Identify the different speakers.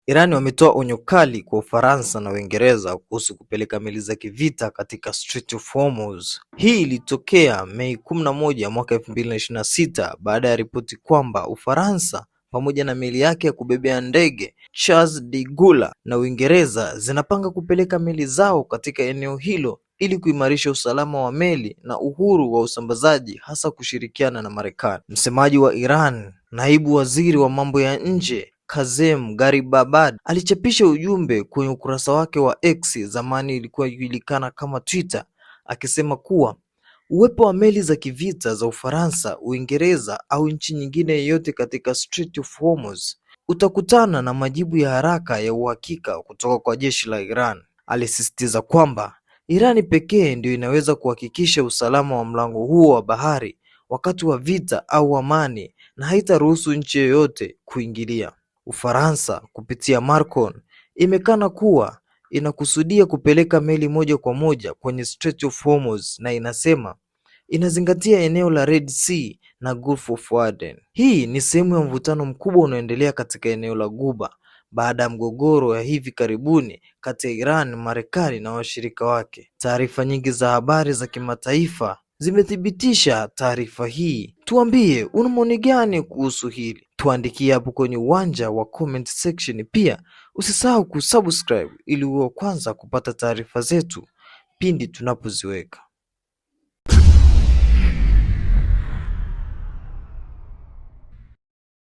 Speaker 1: Iran wametoa onyo kali kwa Ufaransa na Uingereza kuhusu kupeleka meli za kivita katika Strait of Hormuz. Hii ilitokea Mei 11 mwaka 2026 baada ya ripoti kwamba Ufaransa pamoja na meli yake ya kubebea ndege Charles de Gaulle na Uingereza zinapanga kupeleka meli zao katika eneo hilo ili kuimarisha usalama wa meli na uhuru wa usambazaji, hasa kushirikiana na Marekani. Msemaji wa Iran, naibu waziri wa mambo ya nje Kazem Garibabad, alichapisha ujumbe kwenye ukurasa wake wa X, zamani ilikuwa ikijulikana kama Twitter, akisema kuwa uwepo wa meli za kivita za Ufaransa, Uingereza au nchi nyingine yoyote katika Strait of Hormuz utakutana na majibu ya haraka ya uhakika kutoka kwa jeshi la Iran. Alisisitiza kwamba Irani pekee ndio inaweza kuhakikisha usalama wa mlango huo wa bahari wakati wa vita au amani, na haitaruhusu nchi yoyote kuingilia. Ufaransa kupitia Marcon imekana kuwa inakusudia kupeleka meli moja kwa moja kwenye Strait of Hormuz na inasema inazingatia eneo la Red Sea na Gulf of Aden. Hii ni sehemu ya mvutano mkubwa unaoendelea katika eneo la Ghuba baada ya mgogoro ya hivi karibuni kati ya Iran, Marekani na washirika wake. Taarifa nyingi za habari za kimataifa zimethibitisha taarifa hii. Tuambie una maoni gani kuhusu hili? Tuandikie hapo kwenye uwanja wa comment section. Pia usisahau kusubscribe ili uwe wa kwanza kupata taarifa zetu pindi tunapoziweka.